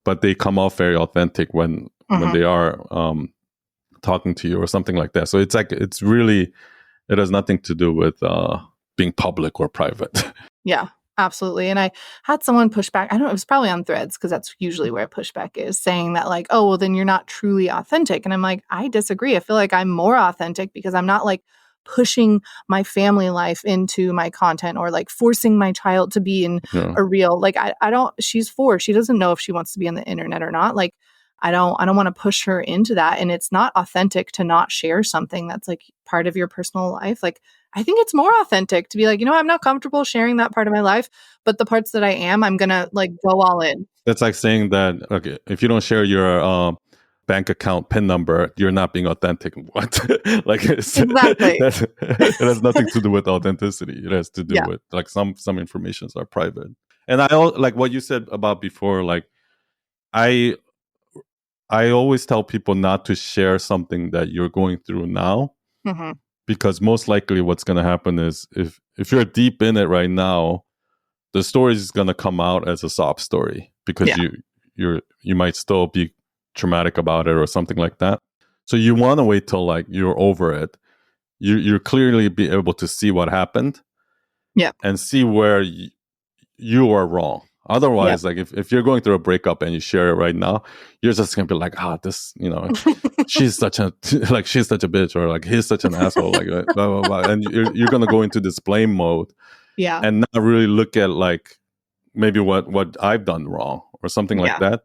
but they come off very authentic when they are talking to you or something like that. So it's like, it has nothing to do with being public or private.
Yeah, absolutely. And I had someone push back. I don't know, it was probably on Threads because that's usually where pushback is, saying that like, oh, well, then you're not truly authentic. And I'm like, I disagree. I feel like I'm more authentic because I'm not like pushing my family life into my content or like forcing my child to be in
Yeah.
a reel. Like I don't, she's 4. She doesn't know if she wants to be on the internet or not. Like I don't want to push her into that. And it's not authentic to not share something that's like part of your personal life. Like I think it's more authentic to be like, I'm not comfortable sharing that part of my life, but the parts that I am, I'm going to like go all in.
That's like saying that, okay, if you don't share your bank account PIN number, you're not being authentic. What? Like
Exactly.
it has nothing to do with authenticity. It has to do
Yeah.
with like some informations are private. And like what you said about before, like I always tell people not to share something that you're going through now,
Mm-hmm.
because most likely what's going to happen is if you're deep in it right now, the story is going to come out as a sob story, because
Yeah.
you might still be traumatic about it or something like that. So you want to wait till like you're over it. You clearly be able to see what happened.
Yeah.
And see where you are wrong.
Yeah.
Otherwise, like if you're going through a breakup and you share it right now, you're just gonna be like, this, she's such a she's such a bitch, or like he's such an asshole, like blah blah blah, and you're gonna go into this blame mode,
Yeah.
and not really look at like maybe what I've done wrong or something like
Yeah.
that.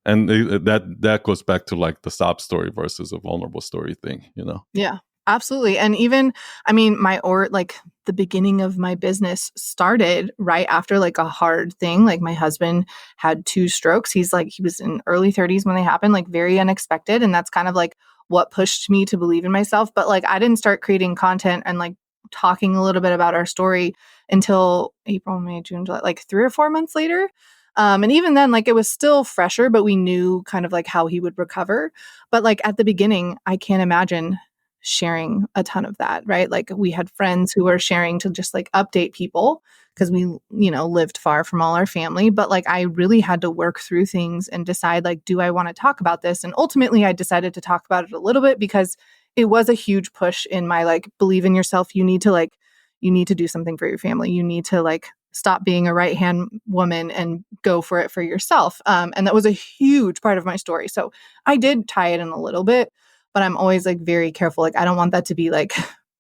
And that goes back to like the sob story versus a vulnerable story thing,
Yeah. Absolutely. And even, I mean, like the beginning of my business started right after like a hard thing. Like my husband had 2 strokes. He was in early 30s when they happened, like very unexpected. And that's kind of like what pushed me to believe in myself. But like I didn't start creating content and like talking a little bit about our story until April, May, June, July, like 3 or 4 months later. And even then, like it was still fresher, but we knew kind of like how he would recover. But like at the beginning, I can't imagine sharing a ton of that, right? Like we had friends who were sharing to just like update people because we, lived far from all our family. But like I really had to work through things and decide like, do I want to talk about this? And ultimately I decided to talk about it a little bit because it was a huge push in my like, believe in yourself. You need to like, you need to do something for your family. You need to like stop being a right-hand woman and go for it for yourself. And that was a huge part of my story. So I did tie it in a little bit, but I'm always like very careful. Like I don't want that to be like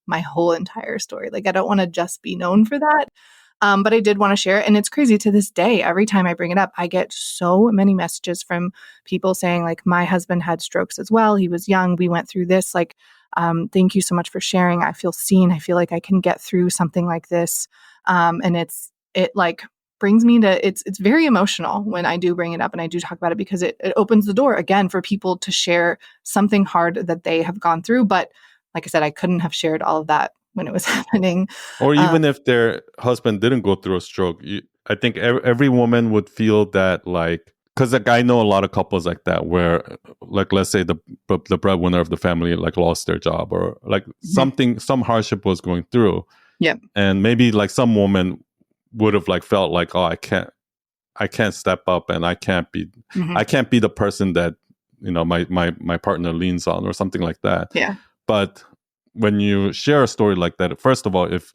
my whole entire story. Like I don't want to just be known for that. But I did want to share it. And it's crazy to this day. Every time I bring it up, I get so many messages from people saying like, my husband had strokes as well. He was young. We went through this. Like, thank you so much for sharing. I feel seen. I feel like I can get through something like this. And it like brings me to, it's very emotional when I do bring it up and I do talk about it, because it opens the door again for people to share something hard that they have gone through. But like I said, I couldn't have shared all of that when it was happening.
Or even if their husband didn't go through a stroke, I think every woman would feel that, like, because like I know a lot of couples like that where, like, let's say the breadwinner of the family like lost their job, or like some hardship was going through.
Yep.
And maybe like some woman would have like felt like, oh, I can't step up, and I can't be the person that, you know, my partner leans on, or something like that.
Yeah.
But when you share a story like that, first of all, if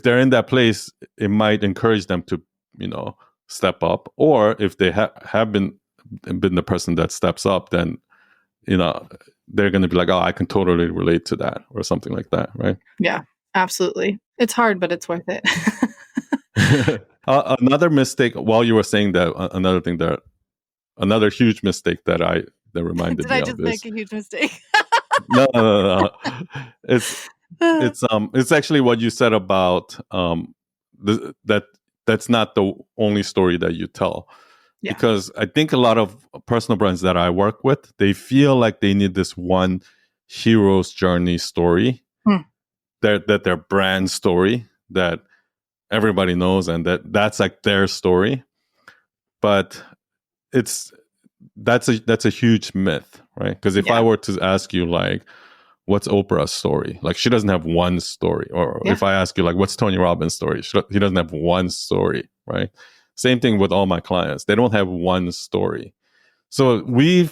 they're in that place, it might encourage them to, you know, step up. Or if they have been the person that steps up, then, you know, they're going to be like, oh, I can totally relate to that, or something like that, right?
Yeah, absolutely. It's hard, but it's worth it.
Another mistake, while you were saying that, another huge mistake that reminded
Did
me
I
of
just
this.
make a huge mistake?
No. It's actually what you said about that's not the only story that you tell.
Yeah.
Because I think a lot of personal brands that I work with, they feel like they need this one hero's journey story, their brand story that everybody knows, and that's like their story. But that's a huge myth, right? Because if I were to ask you, like, what's Oprah's story? Like, she doesn't have one story. Or if I ask you, like, what's Tony Robbins' story? He doesn't have one story, right? Same thing with all my clients. They don't have one story. So we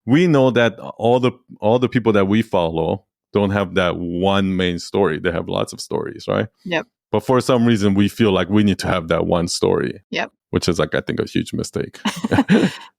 know that all the people that we follow don't have that one main story. They have lots of stories, right?
Yep.
But for some reason, we feel like we need to have that one story.
Yep.
Which is, like, I think, a huge mistake.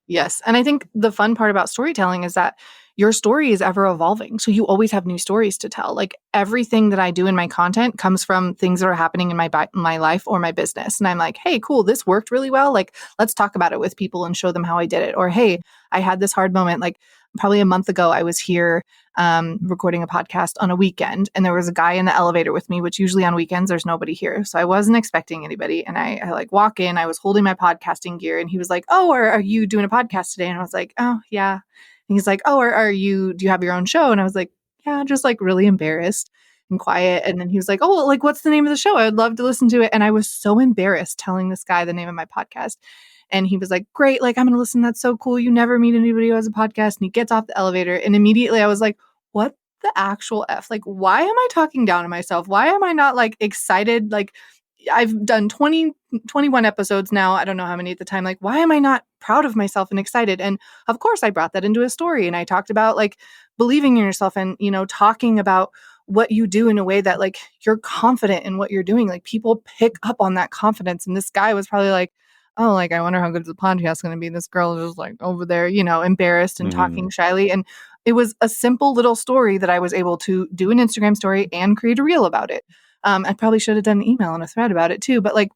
Yes. And I think the fun part about storytelling is that your story is ever evolving. So you always have new stories to tell. Like everything that I do in my content comes from things that are happening in my life or my business. And I'm like, hey, cool, this worked really well. Like, let's talk about it with people and show them how I did it. Or, hey, I had this hard moment. Like probably a month ago, I was here recording a podcast on a weekend, and there was a guy in the elevator with me, which usually on weekends, there's nobody here. So I wasn't expecting anybody. And I like walk in, I was holding my podcasting gear, and he was like, oh, are you doing a podcast today? And I was like, oh, yeah. And he's like, oh, do you have your own show? And I was like, yeah, just like really embarrassed and quiet. And then he was like, oh, like, what's the name of the show? I would love to listen to it. And I was so embarrassed telling this guy the name of my podcast. And he was like, great, like, I'm going to listen. That's so cool. You never meet anybody who has a podcast. And he gets off the elevator. And immediately I was like, what the actual F? Like, why am I talking down to myself? Why am I not like excited? Like, I've done 21 episodes now. I don't know how many at the time. Like, why am I not proud of myself and excited? And of course, I brought that into a story, and I talked about like believing in yourself and, you know, talking about what you do in a way that like you're confident in what you're doing. Like people pick up on that confidence. And this guy was probably like, oh, like, I wonder how good the podcast is going to be. This girl is just like over there, you know, embarrassed and talking shyly. And it was a simple little story that I was able to do an Instagram story and create a reel about it. I probably should have done an email and a thread about it too, but like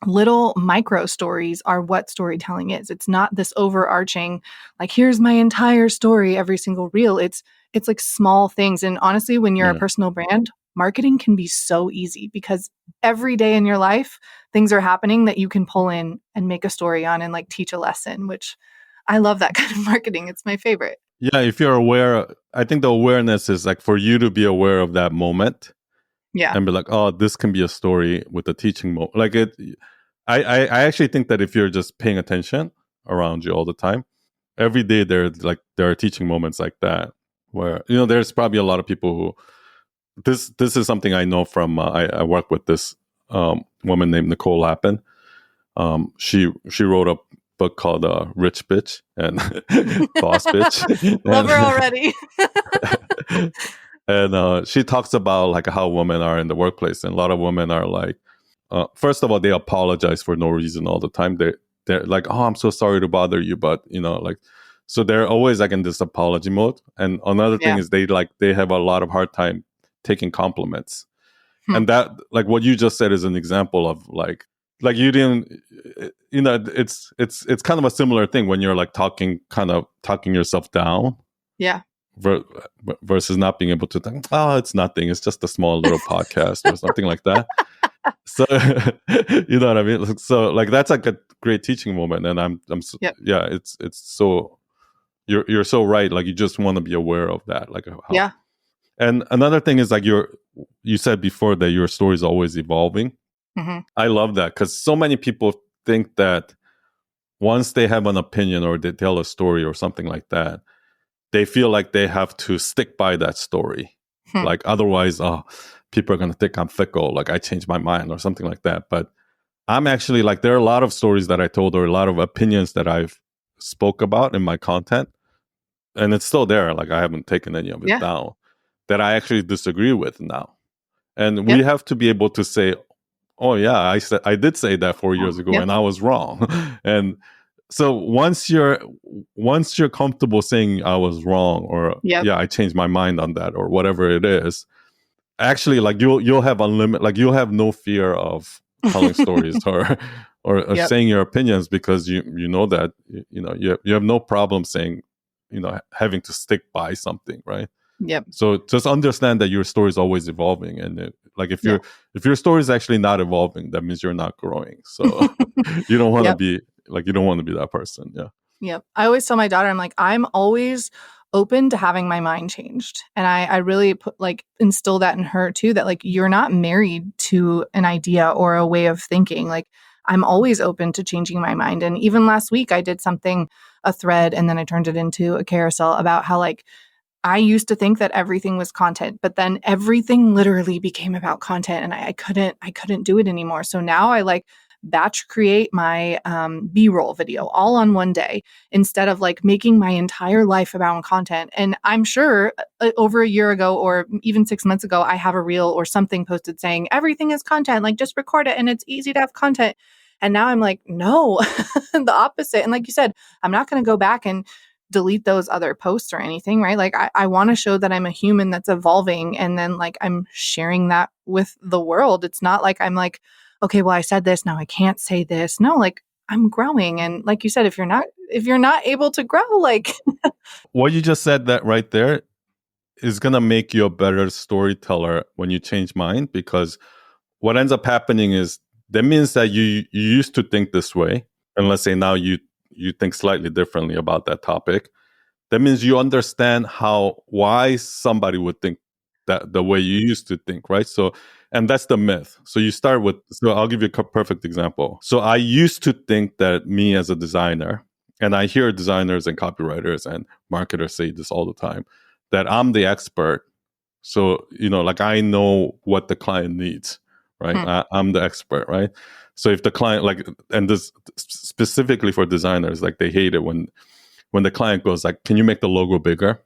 little micro stories are what storytelling is. It's not this overarching, like, here's my entire story, every single reel. It's like small things. And honestly, when you're a personal brand, marketing can be so easy because every day in your life, things are happening that you can pull in and make a story on and like teach a lesson, which I love that kind of marketing. It's my favorite.
Yeah, if you're aware, I think the awareness is like for you to be aware of that moment.
Yeah.
And be like, oh, this can be a story with a teaching moment. Like I actually think that if you're just paying attention around you all the time, every day there are teaching moments like that where, you know, there's probably a lot of people who this is something I know from I work with this woman named Nicole Lappin. She wrote a book called Rich Bitch and Boss Bitch.
Love her already.
And she talks about like how women are in the workplace, and a lot of women are like, first of all, they apologize for no reason all the time. They're like, oh, I'm so sorry to bother you, but like, so they're always like in this apology mode. And another thing
Yeah.
is they have a lot of hard time taking compliments.
Hmm.
And that, like what you just said, is an example of like you didn't, it's kind of a similar thing when you're like talking yourself down
Yeah.
ver- versus not being able to think, oh, it's nothing, it's just a small little podcast or something like that. So you know what I mean. So like that's like a great teaching moment, and
Yep.
yeah, it's so you're so right. Like you just want to be aware of that, like how.
Yeah.
And another thing is like you said before that your story is always evolving.
Hmm.
I love that, because so many people think that once they have an opinion or they tell a story or something like that, they feel like they have to stick by that story.
Hmm.
Like otherwise, oh, people are going to think I'm fickle, like I changed my mind or something like that. But I'm actually like, there are a lot of stories that I told or a lot of opinions that I've spoke about in my content, and it's still there. Like I haven't taken any of it
Yeah.
down, that I actually disagree with now. And we
Yep.
have to be able to say, oh yeah, I did say that 4 years ago
Yep.
and I was wrong. And so once you're comfortable saying I was wrong, or
Yep.
yeah, I changed my mind on that, or whatever it is, actually like you'll have unlimited, like you'll have no fear of telling stories or
Yep.
saying your opinions, because you know that you have no problem saying, having to stick by something, right?
Yep.
So just understand that your story is always evolving, and like
Yeah.
if your story is actually not evolving, that means you're not growing. So you don't want to
Yep.
be you don't want to be that person. Yeah.
Yep. I always tell my daughter, I'm like, I'm always open to having my mind changed. And I really instill that in her too, that like, you're not married to an idea or a way of thinking. Like, I'm always open to changing my mind. And even last week, I did a thread, and then I turned it into a carousel about how like, I used to think that everything was content, but then everything literally became about content, and I couldn't do it anymore. So now I like batch create my B-roll video all on one day instead of like making my entire life about content. And I'm sure over a year ago or even 6 months ago, I have a reel or something posted saying everything is content, like just record it and it's easy to have content. And now I'm like, no, the opposite. And like you said, I'm not going to go back and delete those other posts or anything, right? Like I want to show that I'm a human that's evolving, and then like I'm sharing that with the world. It's not like I'm like, okay, well I said this, now I can't say this. No, like I'm growing. And like you said, if you're not able to grow, like
What you just said, that right there, is gonna make you a better storyteller when you change mind, because what ends up happening is that means that you used to think this way, and let's say now you think slightly differently about that topic. That means you understand why somebody would think that the way you used to think, right? So, and that's the myth. So you start with, so I'll give you a perfect example. So I used to think that me as a designer, and I hear designers and copywriters and marketers say this all the time, that I'm the expert. So, like I know what the client needs, right?
hmm,
I'm the expert, right? So if the client, like, and this specifically for designers, like they hate it when the client goes like, can you make the logo bigger?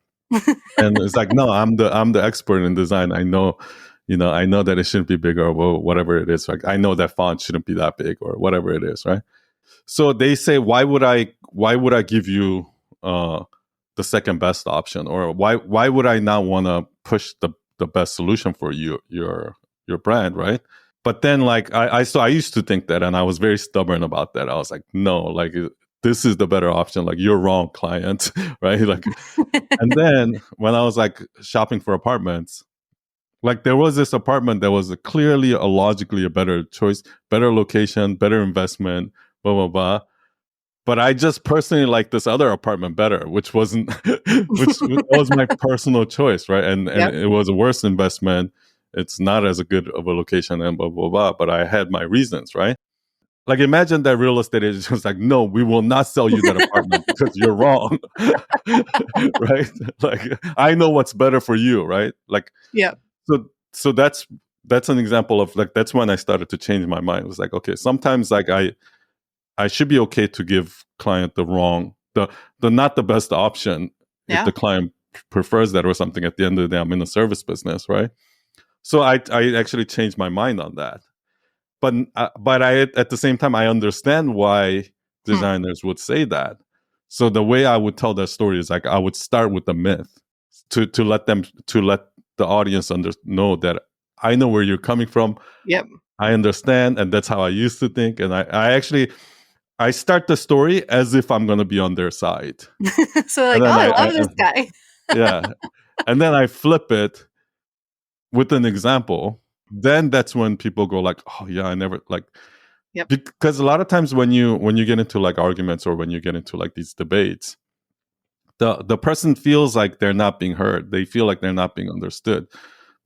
And it's like, no, I'm the expert in design. I know, I know that it shouldn't be bigger, or whatever it is. Like I know that font shouldn't be that big, or whatever it is, right? So they say, why would I give you the second best option, or why would I not want to push the best solution for your brand, right? But then like I used to think that, and I was very stubborn about that. I was like, no, like this is the better option. Like you're wrong, client, right? Like, and then when I was like shopping for apartments, like there was this apartment that was clearly logically a better choice, better location, better investment, blah blah blah. But I just personally like this other apartment better, which wasn't, which was my personal choice, right? And
yep.
it was a worse investment. It's not as good of a location, and blah blah blah. But I had my reasons, right? Like imagine that real estate agent was like, no, we will not sell you that apartment because you're wrong. Right? Like I know what's better for you, right? Like
Yep.
so that's an example of like, that's when I started to change my mind. It was like, okay, sometimes like I should be okay to give client the not the best option if
Yeah.
the client prefers that or something. At the end of the day, I'm in the service business, right? So I actually changed my mind on that. But I at the same time I understand why designers would say that. So the way I would tell that story is like I would start with the myth to let the audience know that I know where you're coming from.
Yep.
I understand, and that's how I used to think. And I start the story as if I'm going to be on their side.
So like, I love this guy.
Yeah. And then I flip it with an example. Then that's when people go like, oh yeah, I never like,
yep.
Because a lot of times when you get into like arguments or when you get into like these debates, the person feels like they're not being heard. They feel like they're not being understood.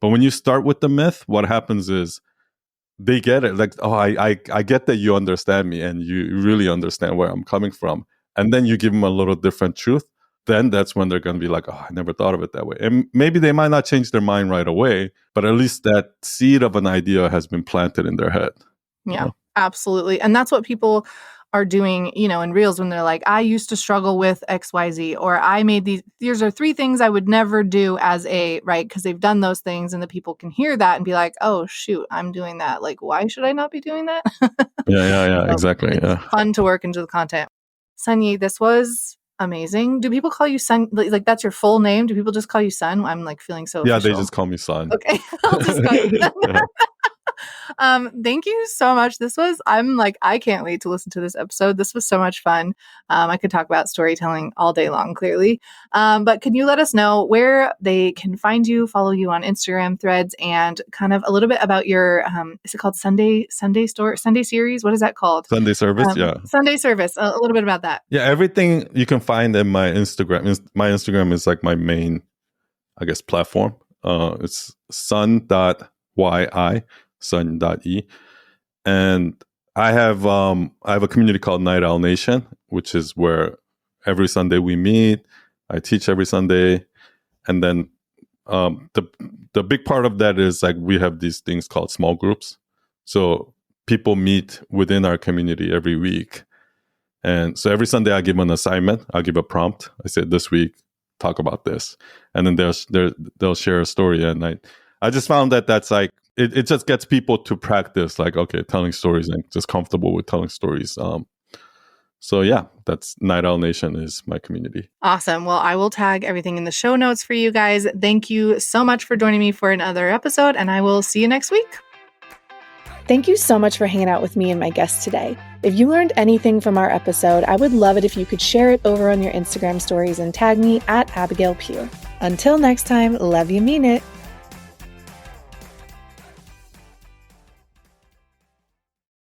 But when you start with the myth, what happens is they get it. Like, oh, I get that you understand me and you really understand where I'm coming from. And then you give them a little different truth. Then that's when they're going to be like, oh, I never thought of it that way. And maybe they might not change their mind right away, but at least that seed of an idea has been planted in their head.
Yeah, absolutely. And that's what people are doing, in Reels when they're like, I used to struggle with XYZ, or I made these are 3 things I would never do as right? Because they've done those things and the people can hear that and be like, oh, shoot, I'm doing that. Like, why should I not be doing that?
Yeah, so exactly.
It's fun to work into the content. Sunyi, this was amazing. Do people call you Sun? Like that's your full name? Do people just call you Sun? I'm like feeling so official.
They just call me Sun.
Okay, I'll just call you Sun. Thank you so much. I can't wait to listen to this episode. This was so much fun. I could talk about storytelling all day long, clearly. But can you let us know where they can find you, follow you on Instagram, Threads, and kind of a little bit about your, is it called Sunday series? What is that called?
Sunday service, yeah.
Sunday service. A little bit about that.
Yeah, everything you can find in my Instagram. My Instagram is like my main, I guess, platform. It's sun.yi. sun.e, and I have a community called Night Owl Nation, which is where every Sunday we meet. I teach every Sunday, and then the big part of that is like we have these things called small groups. So people meet within our community every week, and so every Sunday I give an assignment. I'll give a prompt. I say this week talk about this, and then they'll share a story. And I just found that that's like. It just gets people to practice, like, okay, telling stories and just comfortable with telling stories. So yeah, that's Night Owl Nation is my community.
Awesome. Well, I will tag everything in the show notes for you guys. Thank you so much for joining me for another episode, and I will see you next week. Thank you so much for hanging out with me and my guest today. If you learned anything from our episode, I would love it if you could share it over on your Instagram stories and tag me at Abigail Pugh. Until next time, love you, mean it.